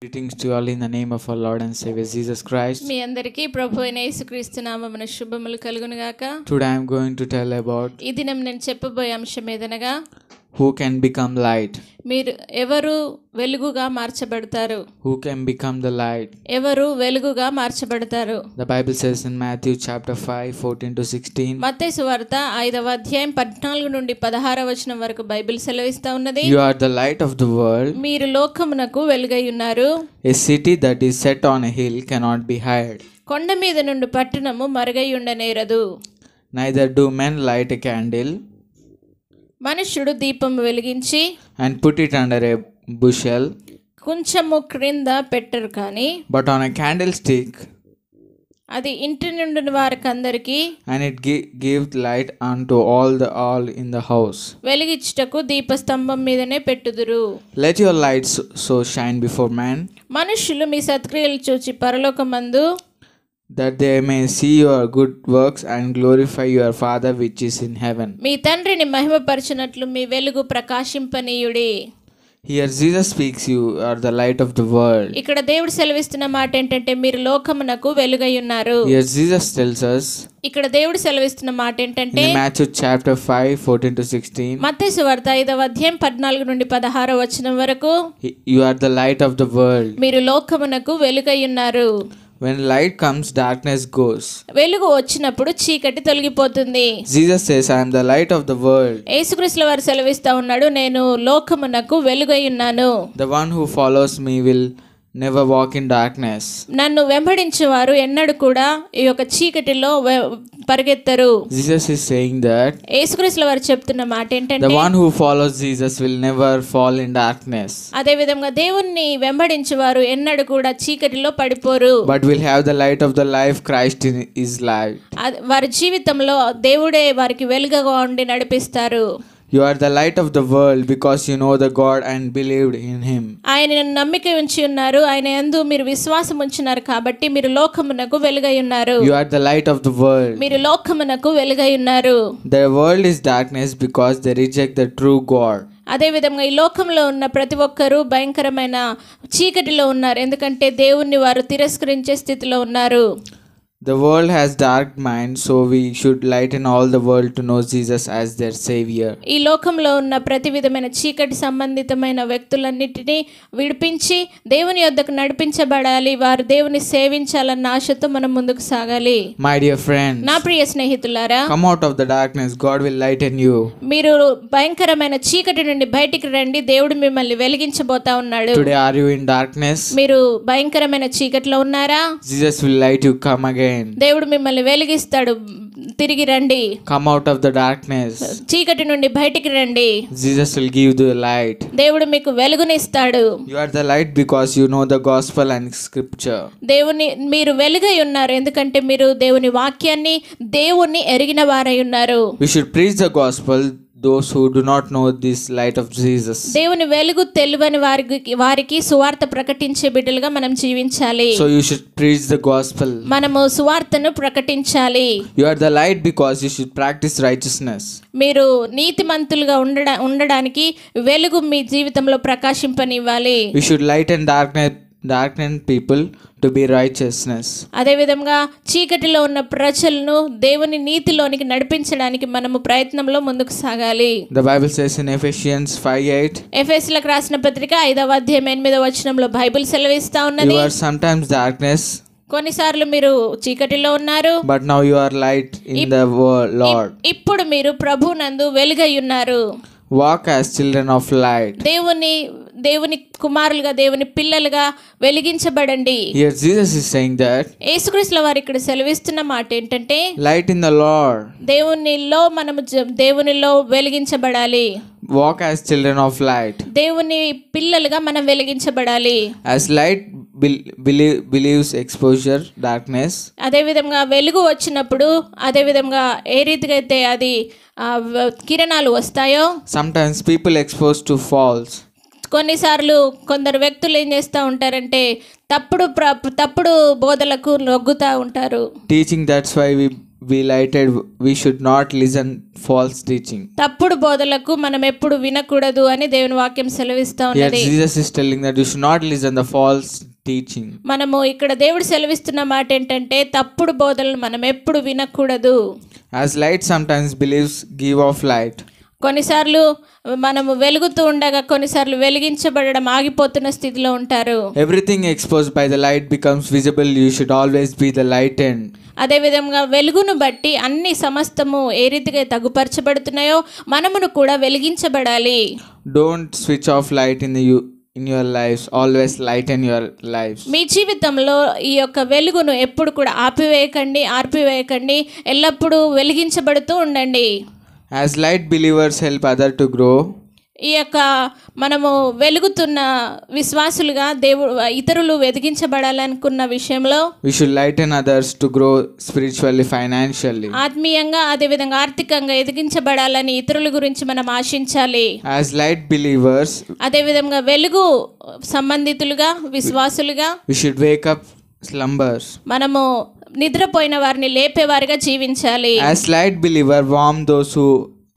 Greetings to all in the name of our Lord and Savior Jesus Christ. మీ అందరికీ ప్రభువైన యేసుక్రీస్తు నామమున శుభములు కలుగును గాక. Today I am going to tell about ఈ దినం నేను చెప్పబోయే అంశం ఏదనగా who can become light. మీరు ఎవరు వెలుగుగా మార్చబడతారు. Who can become the light? ఎవరు వెలుగుగా మార్చబడతారు. The Bible says in Matthew chapter 5, 14 to 16. మత్తయి సువార్త 5వ అధ్యాయం 14 నుండి 16వ వచనం వరకు బైబిల్ సెలవిస్తా ఉన్నది. You are the light of the world. మీరు లోకమునకు వెలుగై ఉన్నారు. A city that is set on a hill cannot be hid. కొండ మీద నుండి పట్టణము మరుగై ఉండనేరదు. Neither do men light a candle మనుష్యుడు దీపం వెలిగించి and put it under a bushel, కొంచెము క్రింద పెట్టరు కానీ but on a candlestick, అది ఇంటి నుండి వారికందరికీ and it gives light unto all in the house. వెలిగించుటకు దీపస్తంభం మీదనే పెట్టుదురు. Let your light so shine before men, మనుషులు మీ సత్క్రియలు చూచి పరలోకమందు that they may see your good works and glorify your Father which is in heaven. మీ తండ్రిని మహిమపరచునట్లు మీ వెలుగు ప్రకాశింపనీయుడి. Here Jesus speaks, you are the light of the world. ఇక్కడ దేవుడు సెలవిస్తున్న మాట ఏంటంటే మీరు లోకమునకు వెలుగై ఉన్నారు. Here Jesus tells us ఇక్కడ దేవుడు సెలవిస్తున్న మాట ఏంటంటే in Matthew chapter 5, 14 to 16. మత్తయి సువార్త 5వ అధ్యాయం 14 నుండి 16వ వచనం వరకు You are the light of the world. మీరు లోకమునకు వెలుగై ఉన్నారు. When light comes, darkness goes. వెలుగు వచ్చినప్పుడు చీకటి తొలగిపోతుంది. Jesus says, I am the light of the world. యేసుక్రీస్తు వారు సెలవిస్తా ఉన్నాడు, నేను లోకమునకు వెలుగై ఉన్నాను. The one who follows me will never walk in darkness. నన్ను వెంబడించేవారు ఎన్నడూ కూడా ఈ యొక్క చీకటిలో పరిగెత్తరు. Jesus is saying that యేసుక్రీస్తు వారు చెప్తున్న మాట ఏంటంటే the one who follows Jesus will never fall in darkness, అదే విధంగా దేవుణ్ణి వెంబడించేవారు ఎన్నడూ కూడా చీకటిలో పడిపోరు, but will have the light of the life. Christ is light. వారి జీవితంలో దేవుడే వారికి వెలుగుగా ఉండి నడిపిస్తారు. You are the light of the world because you know the God and believed in him. ఆయన నమ్మిక ఉంచి ఉన్నారు, ఆయన యందు మీరు విశ్వాసం ఉంచినారు కాబట్టి మీరు లోకమునకు వెలుగై ఉన్నారు. You are the light of the world. మీరు లోకమునకు వెలుగై ఉన్నారు. The world is darkness because they reject the true God. అదే విధంగా ఈ లోకంలో ఉన్న ప్రతి ఒక్కరూ భయంకరమైన చీకటిలో ఉన్నారు, ఎందుకంటే దేవుణ్ణి వారు తిరస్కరించే స్థితిలో ఉన్నారు. The world has dark mind, so we should lighten all the world to know Jesus as their savior. ఈ లోకంలో ఉన్న ప్రతి విధమైన చీకటి సంబంధితమైన వ్యక్తులన్నిటినీ విడిపించి దేవుని యొద్దకు నడిపించబడాలి, వారు దేవుని సేవించాలన్న ఆశతో మనం ముందుకు సాగాలి. My dear friends, నా ప్రియ స్నేహితులారా, come out of the darkness, God will lighten you. మీరు భయంకరమైన చీకటి నుండి బయటికి రండి, దేవుడు మిమ్మల్ని వెలిగించబోతా ఉన్నాడు. Today are you in darkness? మీరు భయంకరమైన చీకటిలో ఉన్నారా? Jesus will light you. Come again. దేవుడు మిమ్మల్ని వెలిగిస్తాడు, తిరిగి రండి. Come out of the darkness. చీకటి నుండి బయటికి రండి, Jesus will give the light. దేవుడు మీకు వెలుగునిస్తాడు. You are the light because you know the gospel and scripture. మీరు వెలుగై ఉన్నారు ఎందుకంటే మీరు దేవుని వాక్యాన్ని దేవుణ్ణి ఎరిగిన వారై ఉన్నారు. We should preach the gospel those who do not know this light of Jesus. దేవుని వెలుగు తెలియని వారికి సువార్త ప్రకటించే బిడ్డలుగా మనం జీవించాలి. So you should preach the gospel. మనము సువార్తను ప్రకటించాలి. You are the light because you should practice righteousness. మీరు నీతిమంతులుగా ఉండడానికి వెలుగు మీ జీవితంలో ప్రకాశింపనివ్వాలి. We should lighten darken people to be righteousness. అదే విధంగా చీకటిలో ఉన్న ప్రజలను దేవుని నీతిలోనికి నడిపించడానికి మనము ప్రయత్నంలో ముందుకు సాగాలి. The Bible says in Ephesians 5:8, ఎఫెసీయులకు రాసిన పత్రిక 5వ అధ్యాయం 8వ వచనంలో బైబిల్ సెలవిస్తా ఉన్నది, you are sometimes darkness, కొన్నిసార్లు మీరు చీకటిలో ఉన్నారు, but now you are light in the Lord. ఇప్పుడు మీరు ప్రభువునందు వెలుగై ఉన్నారు. Walk as children of light. దేవుని కుమారులుగా, దేవుని పిల్లలుగా వెలిగించబడండి. Here Jesus is saying that యేసుక్రీస్తు వారు ఇక్కడ సెలవిస్తున్న మాట ఏంటంటే light in the Lord. దేవునిలో వెలిగించబడాలి. Walk as children of light. దేవుని పిల్లలుగా మనం వెలిగించబడాలి. As light believes exposure darkness. అదే విధంగా వెలుగు వచ్చినప్పుడు అదే విధంగా ఏ రీతిగా అయితే అది కిరణాలు వస్తాయో, Sometimes people exposed to false. కొన్నిసార్లు కొందరు వ్యక్తులు ఏం చేస్తూ ఉంటారంటే తప్పుడు బోధలకు లొగ్గుతూ ఉంటారు. Teaching, that's why we be lighted, we should not listen false teaching. తప్పుడు బోధలకు మనం ఎప్పుడు వినకూడదు అని దేవుని వాక్యం సెలవిస్తా Here ఉన్నది. Jesus is telling that you should not listen the false teaching. మనము ఇక్కడ దేవుడు సెలవిస్తున్న మాట ఏంటంటే తప్పుడు బోధలను మనం ఎప్పుడు వినకూడదు. As light sometimes believes give off light. కొన్నిసార్లు మనము వెలుగుతూ ఉండగా కొన్నిసార్లు వెలిగించబడడం ఆగిపోతున్న స్థితిలో ఉంటారు. Everything exposed by the light becomes visible. You should always be the light end. అదేవిధంగా వెలుగును బట్టి అన్ని సమస్తము ఏ రీతిగా తగుపరచబడుతున్నాయో మనమును కూడా వెలిగించబడాలి. Don't switch off light in your lives. Always lighten your lives. మీ జీవితంలో ఈ యొక్క వెలుగును ఎప్పుడు కూడా ఆర్పివేయకండి, ఎల్లప్పుడూ వెలిగించబడుతూ ఉండండి. As light believers help others to grow, ఈ యొక్క మనము వెలుగుతున్న విశ్వాసులుగా ఇతరులు వెలిగించబడాలనుకున్న విషయంలో we should lighten others to grow spiritually, financially. ఆత్మీయంగా అదేవిధంగా ఆర్థికంగా ఎదిగించబడాలని ఇతరుల గురించి మనం ఆశించాలి. As light believers, అదేవిధంగా వెలుగు సంబంధితులుగా విశ్వాసులుగా we should wake up slumbers. మనము నిద్రపోయిన వారిని లేపేవారిగా జీవించాలి. As light believer, warm those who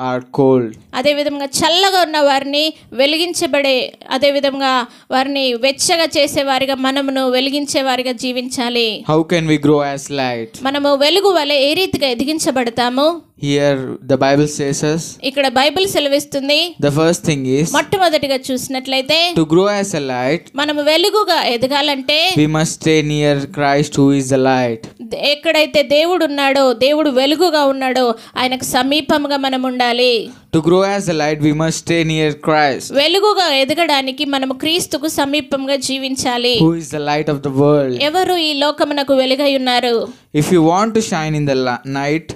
are cold. అదేవిధంగా చల్లగా ఉన్న వారిని వెలిగించబడే అదేవిధంగా వారిని వెచ్చగా చేసేవారిగా మనమును వెలిగించేవారిగా జీవించాలి. How can we grow as light? మనము వెలుగు వలె ఏ రీతిగా ఎదిగించబడతాము? Here the Bible says us, ఇక్కడ బైబిల్ సెలవిస్తుంది. the first thing is, మొట్టమొదటిగా చూసినట్లయితే to grow as a light, మనము వెలుగుగా ఎదగాలంటే we must stay near Christ who is the light. ఎక్కడైతే దేవుడు ఉన్నాడో, దేవుడు వెలుగుగా ఉన్నాడో ఆయనకు సమీపంగా మనం ఉండాలి. To grow as a light, we must stay near Christ, వెలుగుగా ఎదగడానికి మనము క్రీస్తుకు సమీపంగా జీవించాలి. who is the light of the world. ఎవరు ఈ లోకమునకు వెలుగై ఉన్నారు? If you want to shine in the night,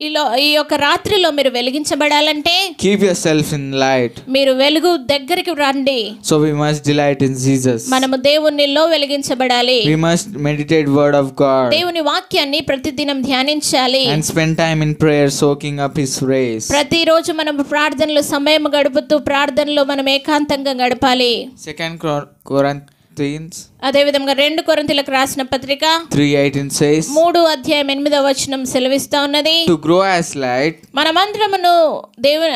ఈ యొక్క రాత్రిలో మీరు వెలిగించబడాలంటే keep yourself in light. మీరు వెలుగు దగ్గరికి రండి. So we must delight in Jesus. మనము దేవునిలో వెలిగించబడాలి. We must meditate word of God దేవుని వాక్యాన్ని ప్రతిదినం ధ్యానించాలి. and spend time in prayer, soaking up His rays. ప్రతిరోజు మనం ప్రార్థనలో సమయం గడుపుతూ ప్రార్థనలో మనం ఏకాంతంగా గడపాలి. 2 Corinthians అదేవిధంగా 2 కొరింథీయులకు రాసిన పత్రిక 3:18 says, 3:8 సెలవిస్తా ఉన్నది. to grow as light, మనమందరమును దేవుని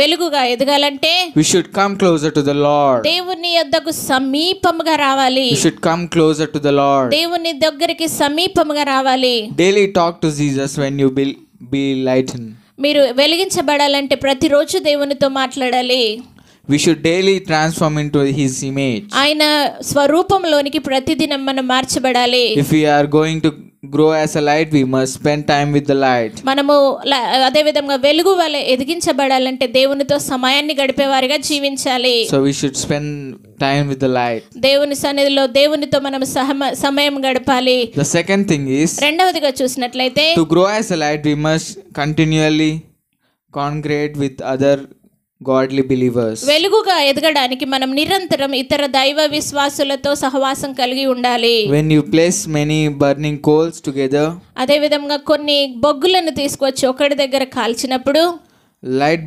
వెలుగుగా ఎదగాలంటే we should come closer to the Lord. దేవుని యొద్దకు సమీపముగా రావాలి. We should come closer to the Lord. దేవుని దగ్గరికి సమీపముగా రావాలి. Daily talk to Jesus when you be lightened. మీరు వెలిగించబడాలంటే ప్రతిరోజు దేవునితో మాట్లాడాలి. We should daily transform into His image. ఆయన స్వరూపంలోనికి ప్రతిదినం మనం మార్చబడాలి. If we are going to grow as a light, we must spend time with the light. మనము అదే విధంగా వెలుగు వలె ఎదిగించబడాలంటే దేవునితో సమయాన్ని గడిపేవారిగా జీవించాలి. So we should spend time with the light. దేవుని సన్నిధిలో దేవునితో మనం సమయం గడపాలి. The second thing is, రెండవదిగా చూసినట్లయితే to grow as a light, we must continually congregate with other godly believers. వెలుగుగా ఎదగడానికి మనం నిరంతరం ఇతర దైవ విశ్వాసులతో సహవాసం కలిగి ఉండాలి. When you place many burning coals together, అదే విధంగా కొన్ని బొగ్గులను తీసుకొచ్చి ఒకటి దగ్గర కాల్చినప్పుడు light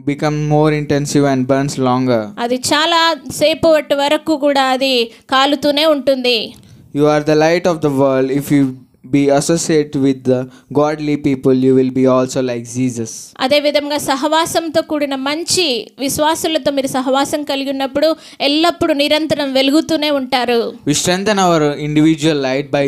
become more intensive and burns longer. అది చాలా సేపు వరకు కూడా అది కాలుతూనే ఉంటుంది. You are the light of the world. If you be associated with the godly people, you will be also like Jesus. అదే విధంగా సహవాసంతో కూడిన మంచి విశ్వాసులతో మీరు సహవాసం కలిగి ఉన్నప్పుడు ఎల్లప్పుడూ నిరంతరం వెలుగుతూనే ఉంటారు. We strengthen our individual light by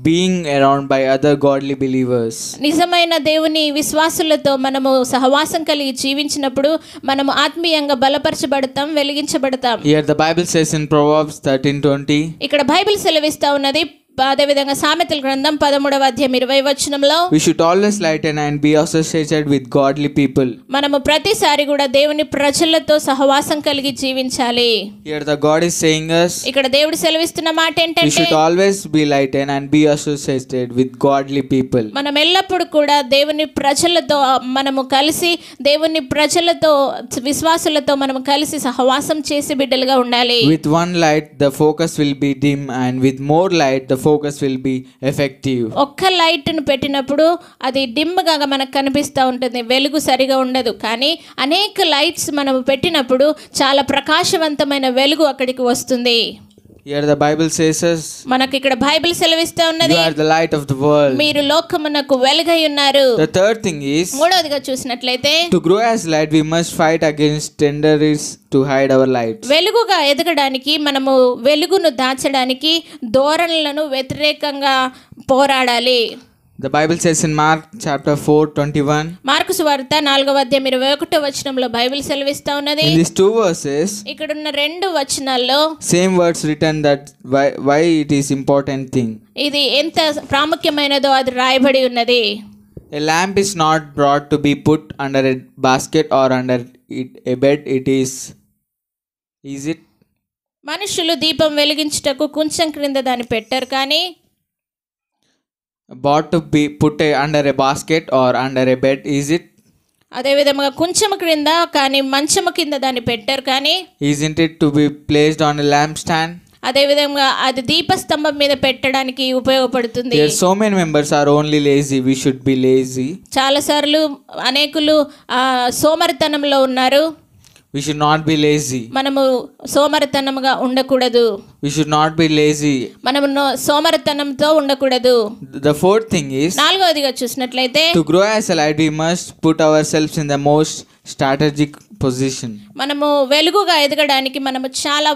being around by other godly believers. నిజమైన దేవుని విశ్వాసులతో మనము సహవాసం కలిగి జీవించినప్పుడు మనము ఆత్మీయంగా బలపరచబడతాం, వెలిగించబడతాం. Here the Bible says in Proverbs 13:20, ఇక్కడ బైబిల్ సెలవిస్తా ఉన్నది. అదేవిధంగా సామెతల గ్రంథం 13:20 we should always lighten and be associated with godly people. మనము ప్రతిసారి కూడా దేవుని ప్రజలతో సహవాసం కలిగి జీవించాలి. Here the God is saying us, ఇక్కడ దేవుడు సెలవిస్తున్న మాట we ఏంటంటే should always be lighten and be associated with godly people. మనం ఎల్లప్పుడూ కూడా దేవుని ప్రజలతో మనము కలిసి దేవుని ప్రజలతో విశ్వాసులతో మనము కలిసి సహవాసం చేసే బిడ్డలుగా ఉండాలి. With one light the focus will be dim, and with more light the focus will be effective. ఒక్క లైట్ ను పెట్టినప్పుడు అది డిమ్ గా మనకు కనిపిస్తూ ఉంటుంది, వెలుగు సరిగా ఉండదు. కానీ అనేక లైట్స్ మనం పెట్టినప్పుడు చాలా ప్రకాశవంతమైన వెలుగు అక్కడికి వస్తుంది. Here the Bible says us, మనకి ఇక్కడ బైబిల్ సెలవిస్తూ ఉన్నది, you are the light of the world. మీరు లోకమునకు వెలుగై ఉన్నారు. The third thing is, మూడవదిగా చూసినట్లయితే, to grow as light we must fight against tendencies to hide our light. వెలుగుగా ఎదగడానికి మనము వెలుగును దాచడానికి ధోరణులను వ్యతిరేకంగా పోరాడాలి. The Bible says in Mark chapter 4:21, mark సువార్త 4:21 బైబిల్ సెలవిస్తా ఉన్నది. in these two verses, ఇక్కడ ఉన్న 2 వచనాల్లో same words written that why it is important thing. ఇది ఎంత ప్రాముఖ్యమైనదో అది రాయబడి ఉన్నది. A lamp is not brought to be put under a basket or under a bed. It is it? మనుషులు దీపం వెలిగించుటకు కుంచం క్రింద దాన్ని పెట్టారు, కానీ bought to be put under a basket or under a bed. Is it? అదే విధంగా కుంచము క్రింద కానీ మంచము కింద దాన్ని పెట్టారు, కానీ Isn't it to be placed on a lampstand? అదే విధంగా అది దీపస్తంభం మీద పెట్టడానికి ఉపయోగపడుతుంది. There so many members are only lazy. We should be lazy. చాలాసార్లు అనేకులు సోమరితనంలో ఉన్నారు. We should not be lazy. మనము సోమరితనముగా ఉండకూడదు. We should not be lazy. మనము సోమరితనంతో ఉండకూడదు. The fourth thing is, నాలుగవదిగా చూసినట్లయితే, to grow as a light we must put ourselves in the most strategic position. మనము వెలుగుగా ఎదగడానికి మనము చాలా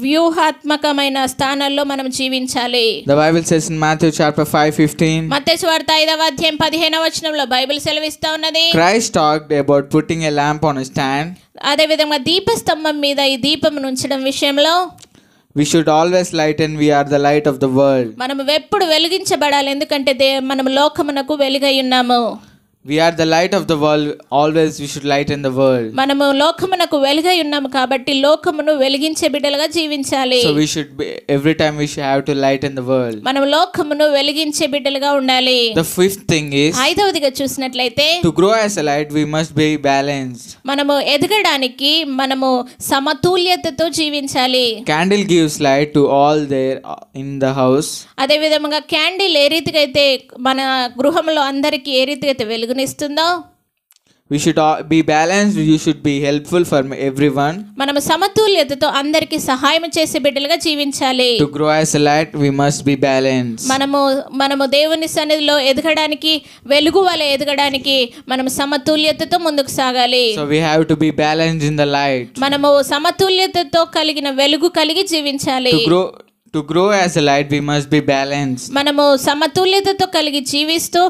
వ్యూహాత్మకమైన స్థానాల్లో మనం జీవించాలి. The Bible says in Matthew chapter 5:15, మత్తయి సువార్త 5:15 బైబిల్ సెలవిస్తా ఉన్నది, Christ talked about putting a lamp on a stand. అదే విధంగా దీపస్తంభం మీద ఈ దీపం ఉంచడం విషయంలో We should always lighten. We are the light of the world. మనము ఎప్పుడు వెలిగించబడాలి, ఎందుకంటే మనము లోకమునకు వెలుగై ఉన్నాము. We are the light of the world. Always we should lighten the world. మనము లోకమునకు వెలుగై ఉన్నాము కాబట్టి లోకమును వెలిగించే బిడ్డలుగా జీవించాలి. So we should be, every time we should have to lighten the world. మనము లోకమును వెలిగించే బిడ్డలుగా ఉండాలి. The fifth thing is, ఐదవదిగా చూసినట్లయితే, to grow as a light we must be balanced. మనము ఎదగడానికి మనము సమతుల్యతతో జీవించాలి. Candle gives light to all there in the house. అదే విధంగా క్యాండిల్ ఏ రీతిగా అయితే మన గృహంలో అందరికీ ఏ రీతిగా అయితే వెలుగునిస్తుందో, We should be balanced. You should be helpful for everyone. మనము సమతుల్యతతో అందరికీ సహాయం చేసే బిడ్డలుగా జీవించాలి. To grow as a light we must be balanced. మనము దేవుని సన్నిధిలో ఎదగడానికి, వెలుగు వలె ఎదగడానికి మనము సమతుల్యతతో ముందుకు సాగాలి. So we have to be balanced in the light. మనము సమతుల్యతతో కలిగిన వెలుగు కలిగి జీవించాలి. To grow as a light we must be balanced. మనము సమతుల్యతతో కలిగి జీవిస్తూ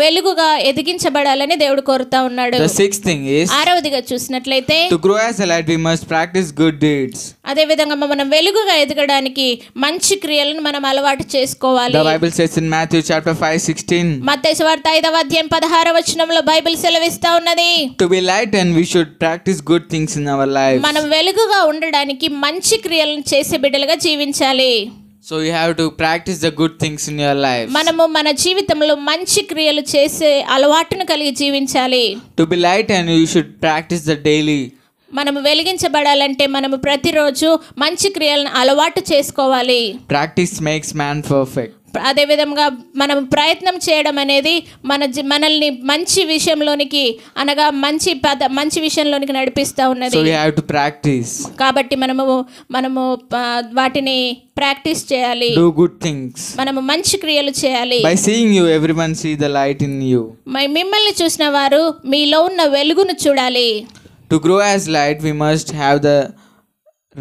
వెలుగుగా ఎదిగించబడాలని దేవుడు కోరుతా ఉన్నాడు. The sixth thing is, ఆరవదిగా చూసినట్లయితే, to grow as a light we must practice good deeds. అదే విధంగా మనం వెలుగుగా ఎదగడానికి మంచి క్రియలను మనం అలవాటు చేసుకోవాలి. The Bible says in Matthew chapter 5:16, మత్తయి సువార్త 5:16 బైబిల్ సెలవిస్తా ఉన్నది, to be light and we should practice good things in our lives. మనం వెలుగుగా ఉండడానికి మంచి క్రియలను చేసే బిడ్డలుగా జీవించాలి. So you have to practice the good things in your life. మనము మన జీవితంలో మంచి క్రియలు చేసే అలవాటును కలిగి జీవించాలి. To be light and you should practice the daily. మనము వెలిగించబడాలంటే మనము ప్రతిరోజు మంచి క్రియలను అలవాటు చేసుకోవాలి. Practice makes man perfect. అదే విధంగా మనం ప్రయత్నం చేయడం అనేది మనల్ని మంచి విషయంలోనికి, అనగా మంచి విషయంలోనికి నడిపిస్తూ ఉన్నది. So we have to practice. కాబట్టి మనము వాటిని ప్రాక్టీస్ చేయాలి. Do good things. మనము మంచి క్రియలు చేయాలి. By seeing you everyone see the light in you. మిమ్మల్ని చూసిన వారు మీలో ఉన్న వెలుగును చూడాలి. To grow as light we must have the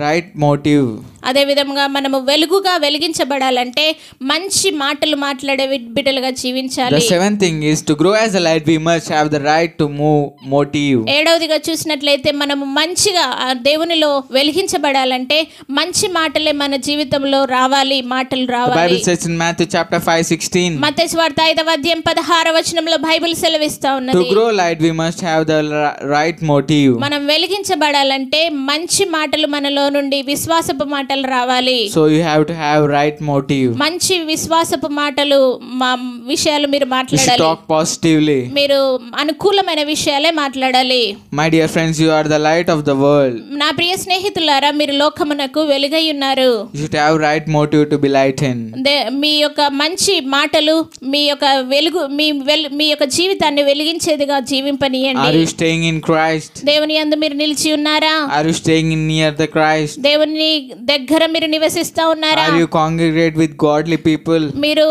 right motive. అదే విధంగా మనము వెలుగుగా వెలిగించబడాలంటే మంచి మాటలు మాట్లాడే బిడ్డలుగా జీవించాలి. The seventh thing is, to grow as a light we must have the right to move motive. ఏడవదిగా చూసినట్లయితే మనము మంచిగా దేవునిలో వెలిగించబడాలంటే మంచి మాటలే మన జీవితంలో రావాలి, మాటలు The రావాలి. Bible says in Matthew chapter 5:16, మత్తయి సువార్త 5:16 బైబిల్ సెలవిస్తా to ఉన్నది, grow light we must have the right motive. మనం వెలిగించబడాలంటే మంచి మాటలు మనలో నుండి విశ్వాసపు మాటలు రావాలి. So you have to have right motive. మంచి విశ్వాసపు మాటలు విషయాలు మీరు You should మాట్లాడాలి. talk positively. మీరు అనుకూలమైన విషయాలే మాట్లాడాలి. My dear friends, you are the light of the world. నా ప్రియ స్నేహితులారా, మీరు లోకమునకు వెలుగై ఉన్నారు. You should have right motive to be lightened. మీ యొక్క మంచి మాటలు మీ యొక్క వెలుగు మీ యొక్క జీవితాన్ని వెలిగించేదిగా జీవింపనీయండి. Are you staying in Christ? దేవుని యందు మీరు నిలిచి ఉన్నారా? Are you staying in near the Christ? దేవుని దగ్గర మీరు నివసిస్తా ఉన్నారా? Are you congregate with godly people? మీరు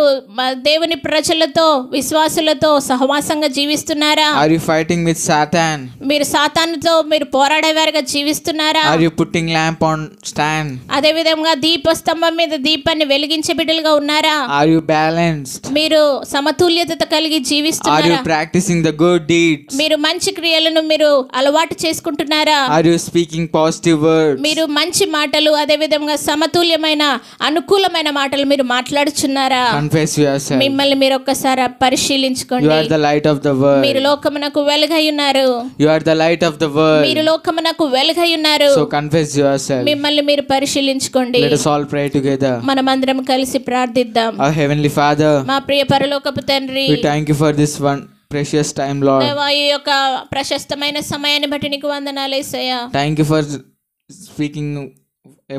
దేవుని ప్రజలతో విశ్వాసులతో సహవాసంగా జీవిస్తున్నారా? Are you fighting with Satan? మీరు సాతానుతో మీరు పోరాడేవారుగా జీవిస్తున్నారా? Are you putting lamp on stand? అదే విధంగా దీపస్తంభం మీద దీపాన్ని వెలిగించే బిడ్డలుగా ఉన్నారా? Are you balanced? మీరు సమతుల్యత కలిగి Are జీవిస్తున్నారా? you practicing the good deeds? మీరు మంచి క్రియలను మీరు అలవాటు చేసుకుంటున్నారా? Are you speaking positive words? మీరు మంచి మాటలు అదే విధంగా సమతుల్యమైన అనుకూలమైన మాటలు మీరు మాట్లాడుచున్నారా? Confess yourself. మిమ్మల్ని మీరు ఒక్కసారి You పరిశీలించుకోండి. are the light of the world. మీరు లోకమునకు వెలుగై ఉన్నారు. You are the light of the world. మీరు లోకమునకు వెలుగై ఉన్నారు. So confess yourself. మిమ్మల్ని మీరు పరిశీలించుకోండి. Let us all pray together. మనమందరం కలిసి ప్రార్థిద్దాం. Our heavenly Father, మా ప్రియ పరలోకపు తండ్రి, we thank you for this one precious time, Lord. దేవా, ఈ యొక్క ప్రశస్తమైన సమయాన్ని బట్టి నీకు వందనాలు యేసయ్యా. Thank you for speaking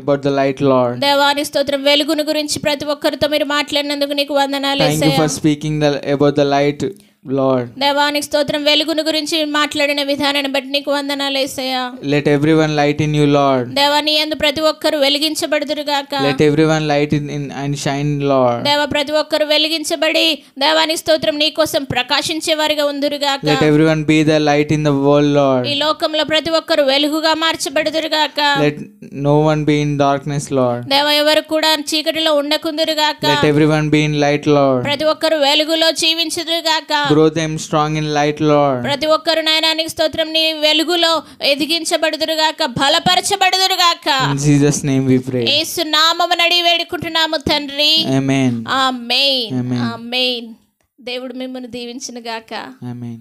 about the light, Lord. దేవాని స్తోత్రం. వెలుగును గురించి ప్రతి ఒక్కరితో మీరు మాట్లాడినందుకు నీకు వందనాలు Thank you Yesayya. for speaking about the light, Lord. దేవానికి స్తోత్రం. వెలుగును గురించి మాట్లాడిన విధానాన్ని బట్టి నీకు వందనాలు యేసయ్యా. Let everyone light in you, Lord. దేవాని యందు ప్రతి ఒక్కరు వెలిగించబడుదురుగాక. Let everyone light in and shine, Lord. దేవ ప్రతి ఒక్కరు వెలిగించబడి దేవాని స్తోత్రం నీ కోసం ప్రకాశించే వారిగా ఉందురుగాక. Let everyone be the light in the world, Lord. ఈ లోకంలో ప్రతి ఒక్కరు వెలుగుగా మార్చబడుదురుగాక. Let no one be in darkness, Lord. దేవ ఎవరు కూడా చీకటిలో ఉండకుందురుగాక. Let everyone be in light, Lord. ప్రతి ఒక్కరు వెలుగులో జీవించుదురుగాక. Grow them strong in light, Lord. ప్రతి ఒక్కరు నాయనానికి స్తోత్రం నీ వెలుగులో ఎదిగించబడుదురుగాక, బలపరచబడుదురుగాక. In Jesus' name we pray. యేసు నామమున అడిగి వేడుకుంటున్నాము తండ్రి. Amen. ఆమేన్. Amen. ఆమేన్. దేవుడు మిమ్మల్ని దీవించును గాక. Amen.